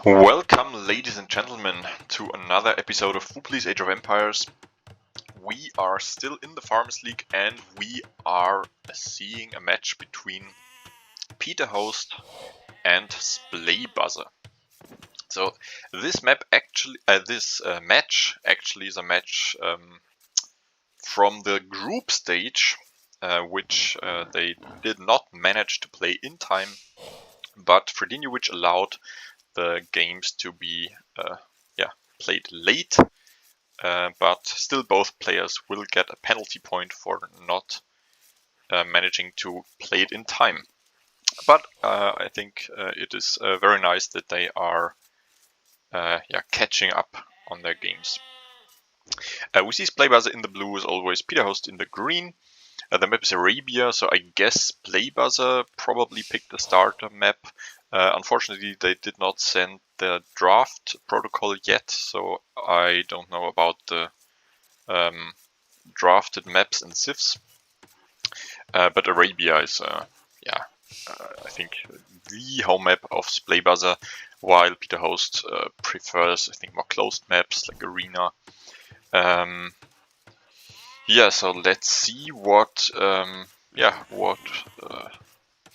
Welcome, ladies and gentlemen, to another episode of Foopley's Age of Empires. We are still in the Farmers League and we are seeing a match between Peter Host and Splay Buzzer. So this match actually is a match from the group stage, which they did not manage to play in time, but Fredinovic allowed the games to be played late, but still both players will get a penalty point for not managing to play it in time. But I think it is very nice that they are catching up on their games. We see Splay Buzzer in the blue as always, Peter Host in the green. The map is Arabia, so I guess Splay Buzzer probably picked the starter map. Unfortunately, they did not send the draft protocol yet, so I don't know about the drafted maps and civs. But Arabia is, I think, the home map of Splay Buzzer, while Peter Host prefers, I think, more closed maps like Arena. So let's see what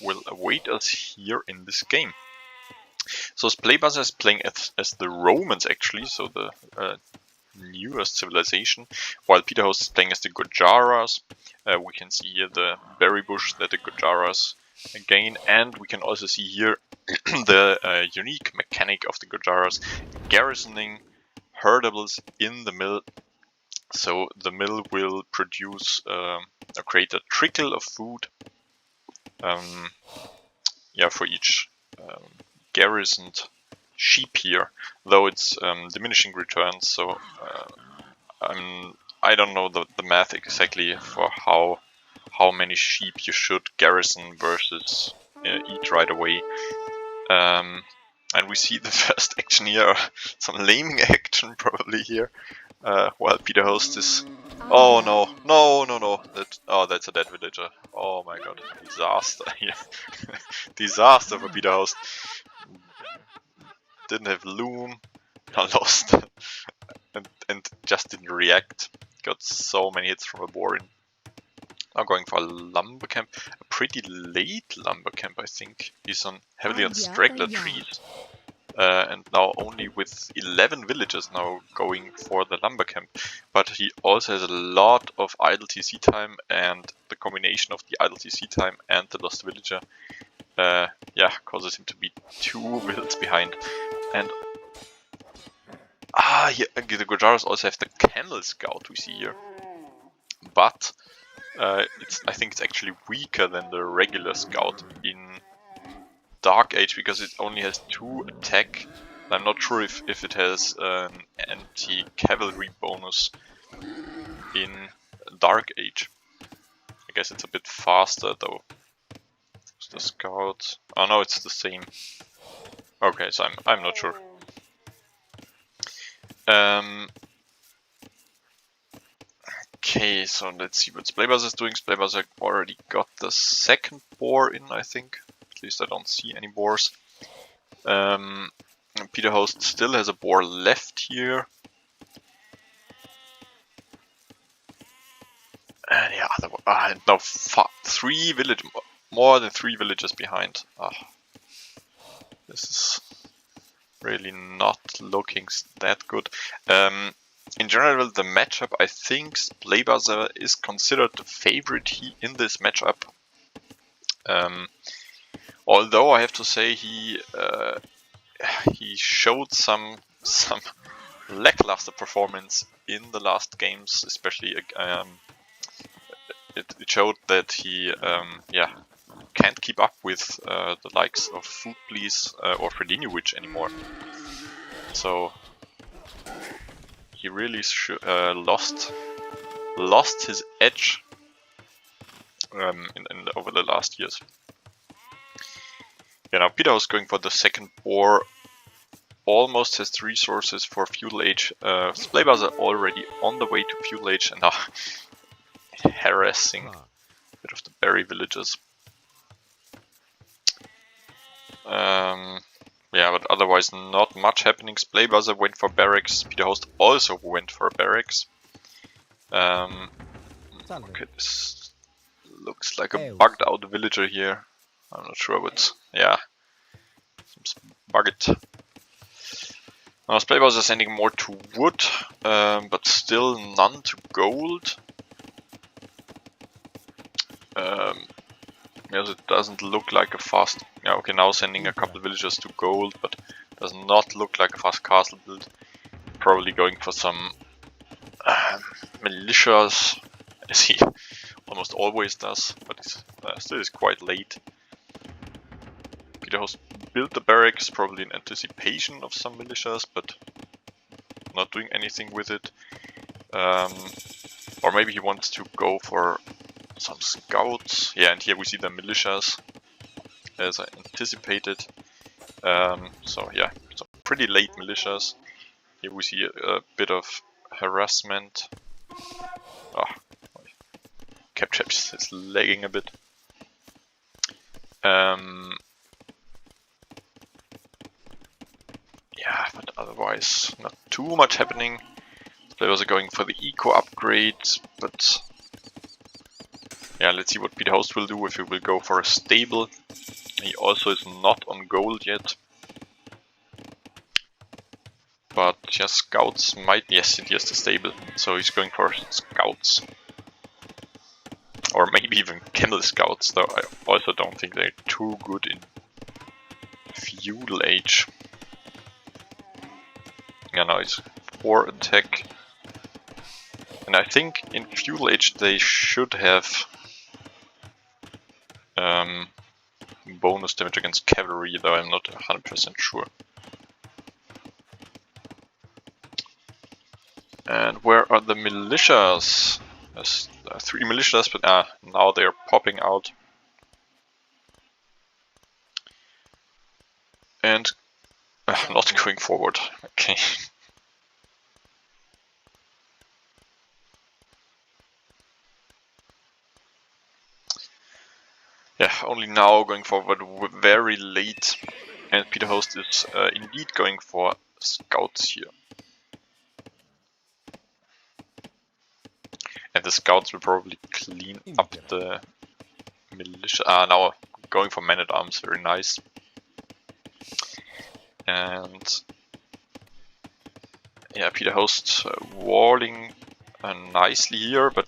will await us here in this game. So Splay Buzzer is playing as the Romans actually, so the newest civilization, while Peter Host is playing as the Gujaras. We can see here the berry bush that the Gujaras gain, and we can also see here the unique mechanic of the Gujaras garrisoning herdables in the mill. So the mill will produce or create a trickle of food for each garrisoned sheep here, though it's diminishing returns, so I don't know the math exactly for how many sheep you should garrison versus eat right away. And we see the first action here, some laming action probably here, while Peter Host is... Oh no, that's a dead villager. Oh my god, disaster here. Disaster for Peter Host. Didn't have loom, lost, and just didn't react. Got so many hits from a boar. Now going for a lumber camp, a pretty late lumber camp, I think. He's heavily on straggler trees, and now only with 11 villagers now going for the lumber camp. But he also has a lot of idle TC time, and the combination of the idle TC time and the lost villager causes him to be 2 vills behind. And the Gujaras also have the camel scout we see here, but I think it's actually weaker than the regular scout in Dark Age because it only has 2 attack. I'm not sure if it has an anti-cavalry bonus in Dark Age. I guess it's a bit faster though. The scout. Oh no, it's the same. Okay, so I'm not sure. Okay, so let's see what Splay Buzzer is doing. Splay Buzzer already got the second boar in, I think. At least I don't see any boars. Peter Host still has a boar left here. And now 3 villagers, more than 3 villagers behind. This is really not looking that good. In general, the matchup, I think Splay Buzzer is considered the favorite in this matchup. Although I have to say he showed some lackluster performance in the last games, especially it showed that he can't keep up with the likes of Foopley's or Fredinovic anymore. So he really lost his edge over the last years. Yeah, now Peter was going for the second boar. Almost has the resources for feudal age. Splay Buzzer already on the way to feudal age and now harassing a bit of the berry villagers. But otherwise not much happening. Splaybuzzer went for barracks. Peter Host also went for barracks. Okay, this looks like a bugged out villager here. I'm not sure what's... yeah. Seems bugged. Now Splaybuzzer is sending more to wood, but still none to gold. Yes, it doesn't look like a fast... yeah, okay, now sending a couple villagers to gold, but does not look like a fast castle build. Probably going for some militias, as he almost always does, but it's still is quite late. Peter Host built the barracks probably in anticipation of some militias, but not doing anything with it. Or maybe he wants to go for some scouts. Yeah, and here we see the militias, as I anticipated. So yeah, some pretty late militias. Here we see a bit of harassment. Ah, my capture is lagging a bit. Yeah, but otherwise not too much happening. Players are going for the eco upgrade, but yeah, let's see what Peter Host will do, if he will go for a stable. He also is not on gold yet. But yeah, scouts might... yes, he has the stable, so he's going for scouts. Or maybe even camel scouts, though I also don't think they're too good in feudal age. Yeah, no, it's 4 attack. And I think in feudal age they should have bonus damage against cavalry, though I'm not 100% sure. And where are the militias? There's 3 militias, but now they're popping out. And not going forward. Okay. Yeah, only now going forward very late. And Peter Host is indeed going for scouts here. And the scouts will probably clean up the militia. Now going for man-at-arms, very nice. And yeah, Peter Host walling nicely here, but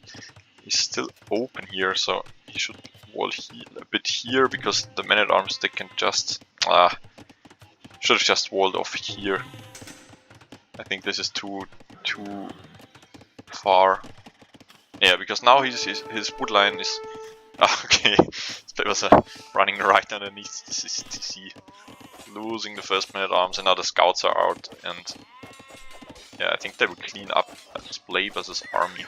he's still open here, so he should wall a bit here, because the man-at-arms, they can just... should have just walled off here. I think this is too far. Yeah, because now his wood line is... okay, this was running right underneath the CC. Losing the first man-at-arms, and now the scouts are out, and yeah, I think they will clean up Splaybuz's army.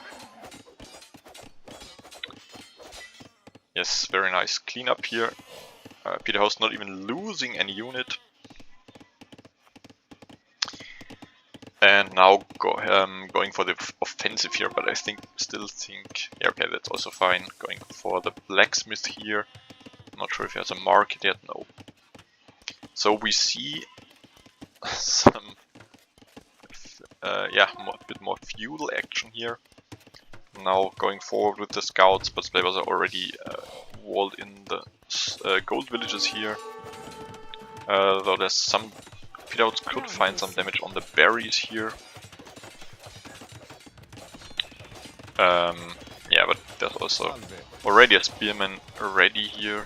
Yes, very nice clean up here. Peter Host not even losing any unit. And now going for the offensive here, but I still think, yeah, okay, that's also fine. Going for the blacksmith here. Not sure if he has a market yet, no. So we see some, yeah, a bit more feudal action here. Now going forward with the scouts, but Splaybuzzer are already walled in the gold villages here. Though there's some... Peter Host could find some damage on the berries here. Yeah, but there's also already a spearman ready here.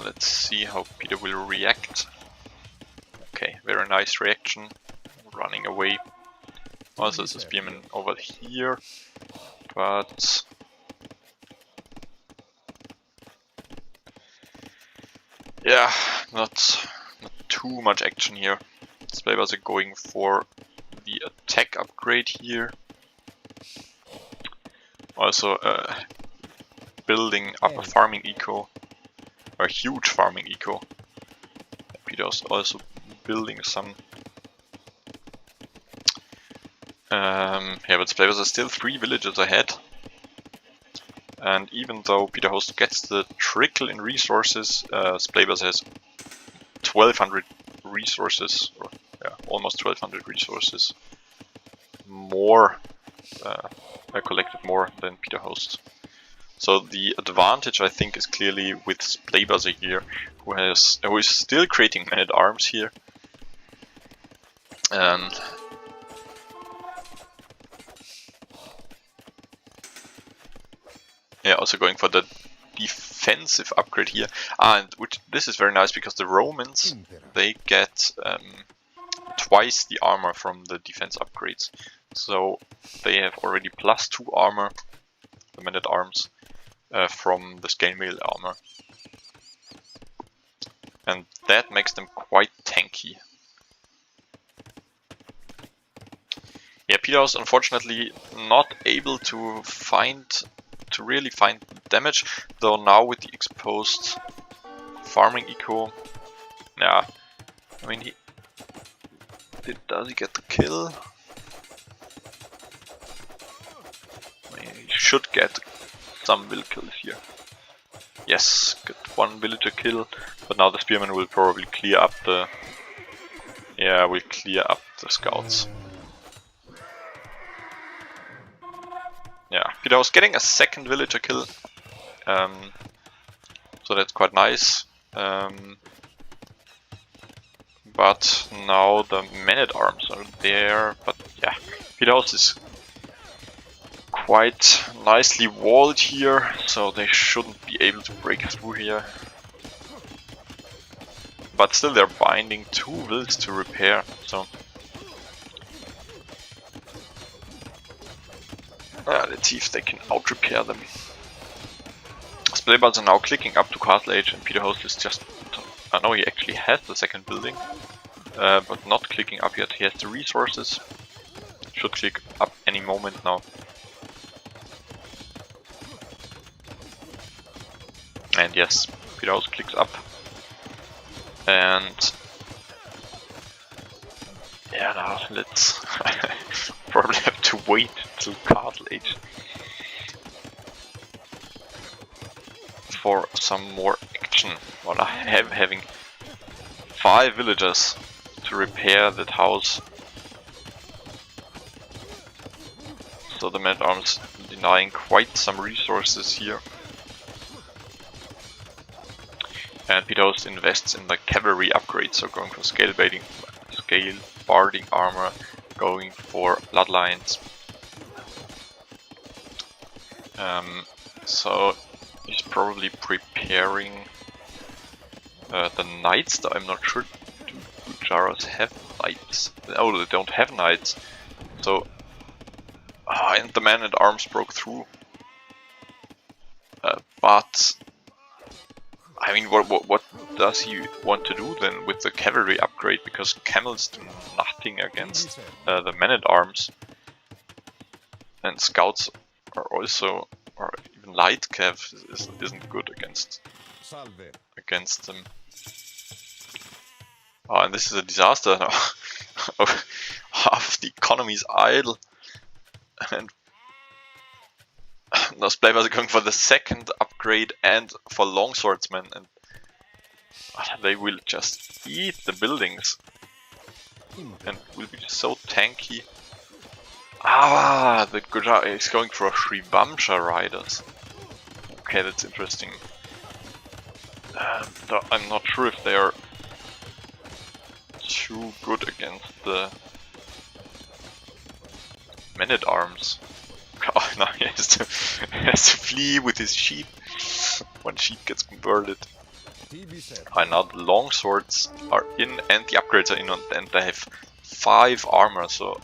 Let's see how Peter will react. Okay, very nice reaction. Running away. Also, there's a spearman over here, but yeah, not too much action here. Splaybuzzer are going for the attack upgrade here. Also, building up a farming eco, a huge farming eco. Peter's also building some. Yeah, but Splaybuzzer are still 3 villages ahead. And even though Peter Host gets the trickle in resources, Splaybass has 1200 resources, or yeah, almost 1200 resources more, collected more than Peter Host. So the advantage, I think, is clearly with Splaybass here, who is still creating men-at-arms here, and yeah, also going for the defensive upgrade here. And this is very nice because the Romans, they get twice the armor from the defense upgrades. So they have already +2 armor, the men-at-arms, from the scale mail armor. And that makes them quite tanky. Yeah, Peter was unfortunately not able to really find damage, though now with the exposed farming eco, yeah, I mean, does he get the kill? I mean, he should get some will kills here. Yes, get one villager kill, but now the spearman will probably clear up the, yeah, will clear up the scouts. Yeah, Peter was getting a second villager kill, so that's quite nice. But now the men-at-arms are there, but yeah, Peter House is quite nicely walled here, so they shouldn't be able to break through here. But still they're binding 2 wills to repair, so let's see if they can out-repair them. Splaybass are now clicking up to Castle Age, and Peter Host is just... I know he actually has the second building, but not clicking up yet. He has the resources. Should click up any moment now. And yes, Peter Host clicks up. And... yeah, now let's... probably have to wait till Castle Age for some more action. While having 5 villagers to repair that house. So the men-at-arms denying quite some resources here. And Peter Host invests in the cavalry upgrade, so going for scale barding armor, going for bloodlines. So he's probably preparing the knights, though I'm not sure. Do Jaros have knights? Oh, they don't have knights. So, and the man-at-arms broke through. But I mean, what does he want to do then with the cavalry upgrade? Because camels do nothing against the men-at-arms, and scouts are also, or even light cav isn't good against them. Oh, and this is a disaster now. Half of the economy is idle, and now Splaybass are going for the second upgrade and for longswordsmen, and they will just eat the buildings and will be so tanky. The Gujarat is going for Shrivamsha riders. Okay, that's interesting. Though I'm not sure if they are too good against the men-at-arms. Oh, now he has to flee with his sheep. One sheep gets converted. Now the longswords are in and the upgrades are in, and they have 5 armor, so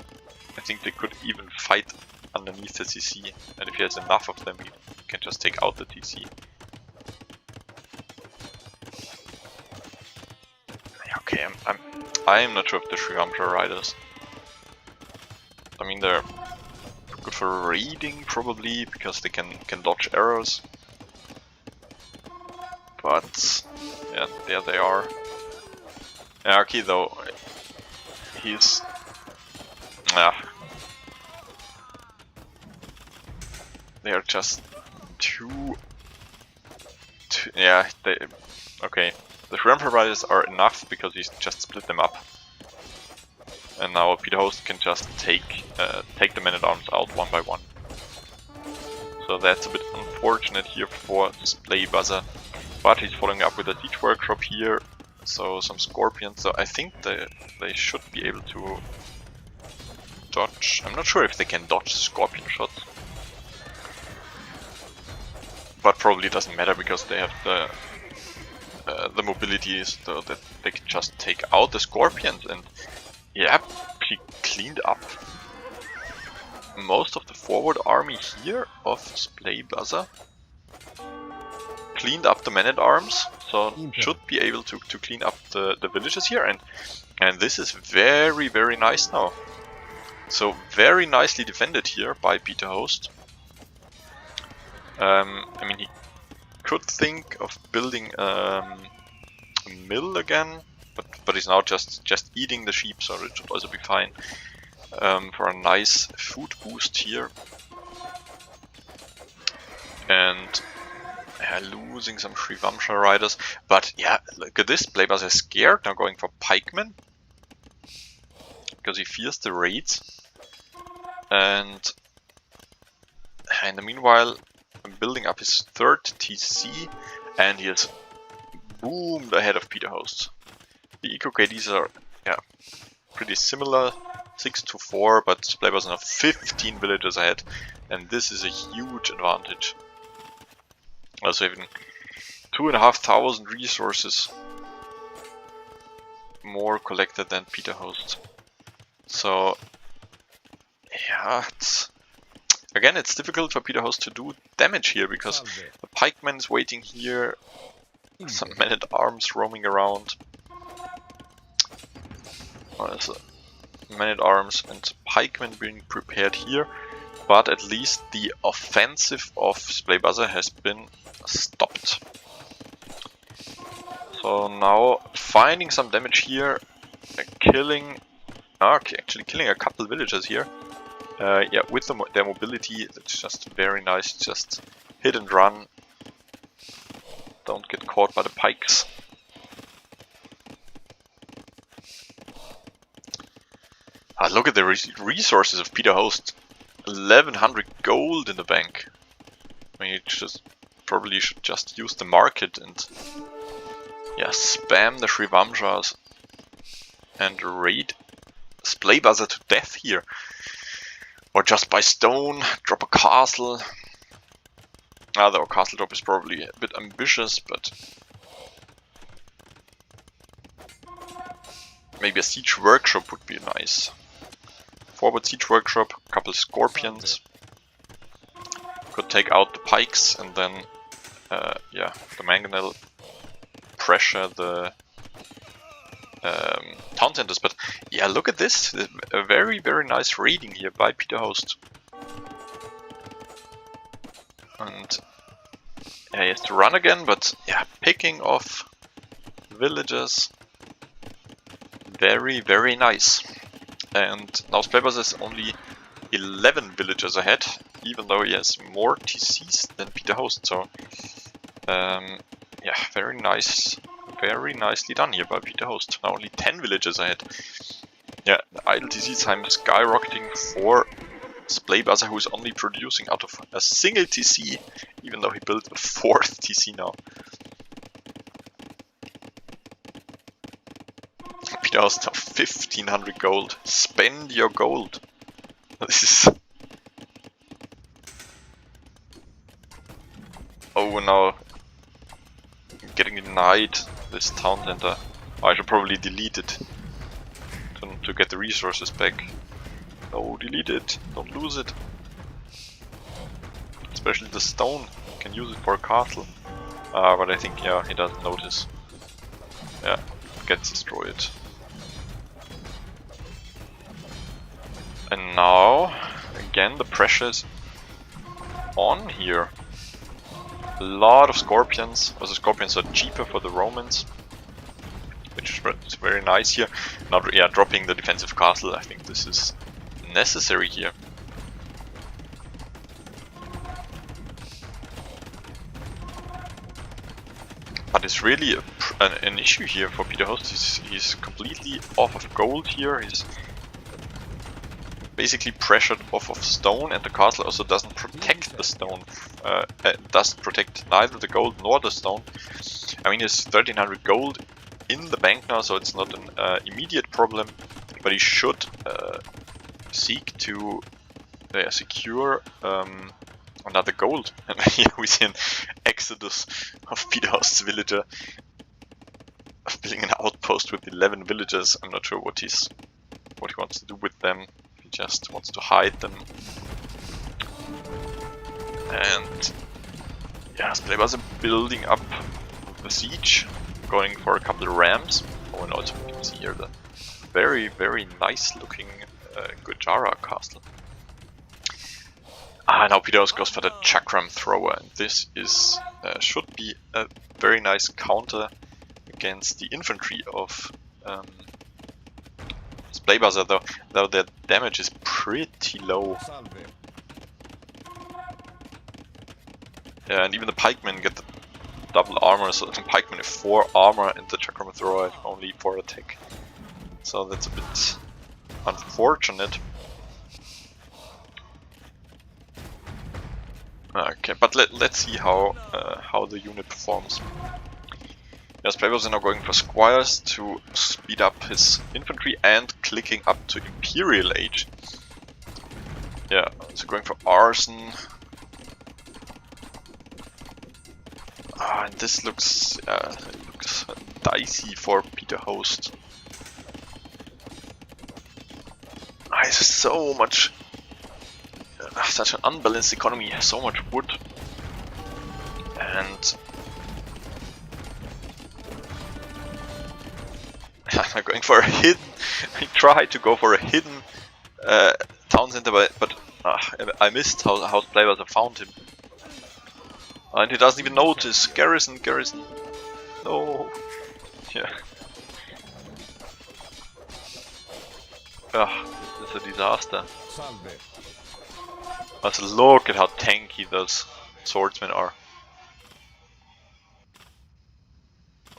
I think they could even fight underneath the TC. And if he has enough of them, he can just take out the TC. Okay, I'm not sure of the Shrivamsha riders. I mean, they're good for raiding probably, because they can dodge arrows. But yeah, there they are. Yeah, okay, though he's they are just yeah, okay. The shrimp riders are enough because he's just split them up. And now Peter Host can just take the men-at-arms out one by one. So that's a bit unfortunate here for Splay Buzzer. But he's following up with a siege workshop here. So some scorpions. So I think they should be able to dodge. I'm not sure if they can dodge scorpion shots. But probably doesn't matter because they have the mobility so that they can just take out the scorpions. And yeah, he cleaned up most of the forward army here of Splay Buzzer. Cleaned up the men-at-arms, so should be able to clean up the villages here, and this is very, very nice now. So very nicely defended here by Peter Host. I mean, he could think of building a mill again, but he's now just eating the sheep, so it should also be fine for a nice food boost here. And losing some Shrivamsha riders, but yeah, look at this. Playbuzz is scared, now going for pikemen because he fears the raids. And in the meanwhile, building up his third TC, and he is boomed ahead of Peter Host. The Eco KDs are pretty similar, 6-4, but Playbuzz now 15 villagers ahead, and this is a huge advantage. Also even 2,500 resources more collected than Peter Host. So yeah, it's difficult for Peter Host to do damage here because the pikeman is waiting here, some men-at-arms roaming around. There's men-at-arms and pikemen being prepared here, but at least the offensive of Splay Buzzer has been stopped. So now finding some damage here, killing a couple villagers here. Yeah, with their mobility, that's just very nice. Just hit and run. Don't get caught by the pikes. Look at the resources of Peter Host. 1100 gold in the bank. I mean, you probably should just use the market and spam the Shrivamshas and raid Splay Buzzer to death here. Or just buy stone, drop a castle. Though castle drop is probably a bit ambitious, but maybe a siege workshop would be nice. Forward siege workshop, a couple scorpions. Could take out the pikes and then, the mangonel pressure the town centers. But yeah, look at this. A very, very nice raiding here by Peter Host. And he has to run again, but yeah, picking off villages. Very, very nice. And now Splay Buzzer is only 11 villagers ahead, even though he has more TCs than Peter Host. So, yeah, very nice. Very nicely done here by Peter Host. Now only 10 villagers ahead. Yeah, the idle TC time is skyrocketing for Splay Buzzer, who is only producing out of a single TC, even though he built a 4th TC now. Peter Host now 1500 gold. Spend your gold. This is... Oh, now getting denied this town center. Oh, I should probably delete it to get the resources back. No, delete it. Don't lose it. Especially the stone. You can use it for a castle. But I think, yeah, he doesn't notice. Yeah, gets destroyed. And now, again, the pressure's on here. A lot of scorpions. Also, scorpions are cheaper for the Romans, which is very nice here. Now, yeah, dropping the defensive castle. I think this is necessary here. is really an issue here for Peter Host. He's completely off of gold here. He's basically pressured off of stone, and the castle also doesn't protect the stone. Doesn't protect neither the gold nor the stone. I mean, there's 1300 gold in the bank now, so it's not an immediate problem, but he should seek to secure another gold. And here we see an exodus of Peter Host's villager, building an outpost with 11 villagers. I'm not sure what he wants to do with them. He just wants to hide them. And yeah, Splayers are building up the siege, going for a couple of rams. Oh, and also you can see here the very, very nice looking Gujara castle. Now Peter Host goes for the chakram thrower, and this is should be a very nice counter against the infantry of Splaybaza, though their damage is pretty low. Yeah, and even the pikemen get the double armor, so the pikemen have 4 armor and the chakram thrower have only 4 attack. So that's a bit unfortunate. Okay, but let's see how the unit performs. Yes, players are now going for squires to speed up his infantry and clicking up to Imperial Age. Yeah, so going for arson. And this looks dicey for Peter Host. It's so much. Such an unbalanced economy, so much wood, and I'm going for a hidden. I tried to go for a hidden town center, but I missed how players have found him, and he doesn't even notice. Garrison, no, yeah. This is a disaster. Let's look at how tanky those swordsmen are.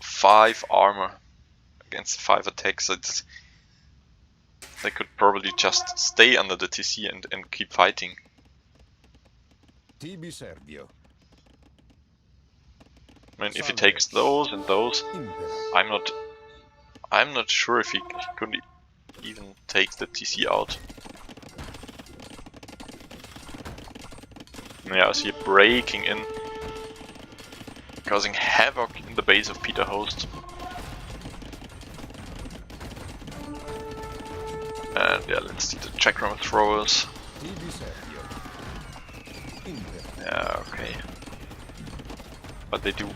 5 armor against 5 attacks. They could probably just stay under the TC and keep fighting. I mean, if he takes those and those, I'm not sure if he could even take the TC out. Yeah, I see it breaking in, causing havoc in the base of Peter Host. And yeah, let's see the chakram throwers. Yeah, okay. But they do,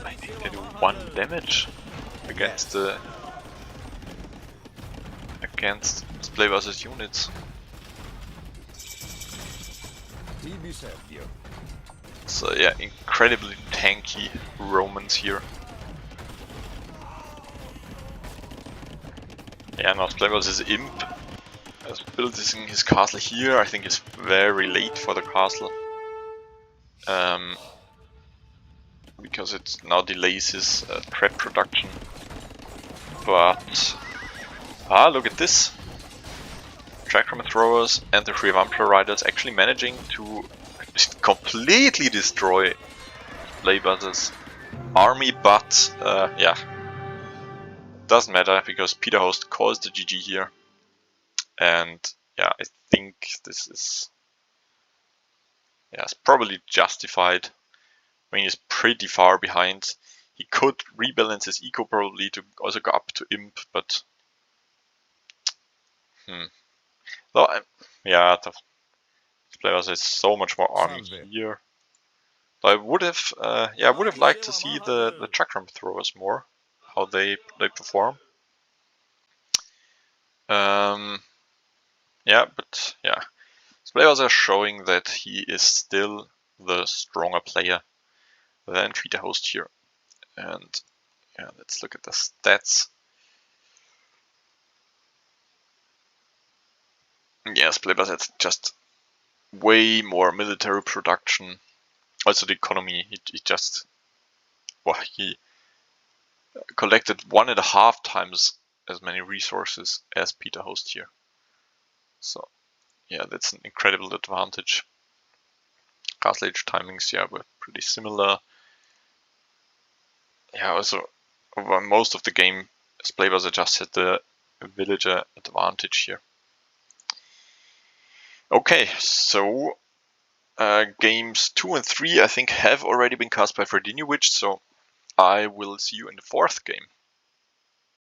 I think they do 1 damage against Splayers' units. So yeah, incredibly tanky Romans here. Yeah, now Splayers' imp has built his castle here. I think it's very late for the castle. Because it now delays his prep production. But look at this! Chakram throwers and the Revampler riders actually managing to completely destroy Splaybuzz's army, but yeah, doesn't matter because Peter Host calls the GG here, and yeah, I think this is it's probably justified. I mean, he's pretty far behind. He could rebalance his eco probably to also go up to imp, but though, yeah, the players has so much more army here. I would have, I would have liked to see the chakram throwers more, how they perform. Yeah, but yeah, players are showing that he is still the stronger player than Peter Host here. And yeah, let's look at the stats. Yes, players had just way more military production. Also the economy, it just well, he collected 1.5 times as many resources as Peter Host here. So yeah, that's an incredible advantage. Castle age timings, yeah, were pretty similar. Yeah, also over most of the game, Splaybuster just had the villager advantage here. Okay, so games 2 and 3 I think have already been cast by Frediniewicz, so I will see you in the 4th game.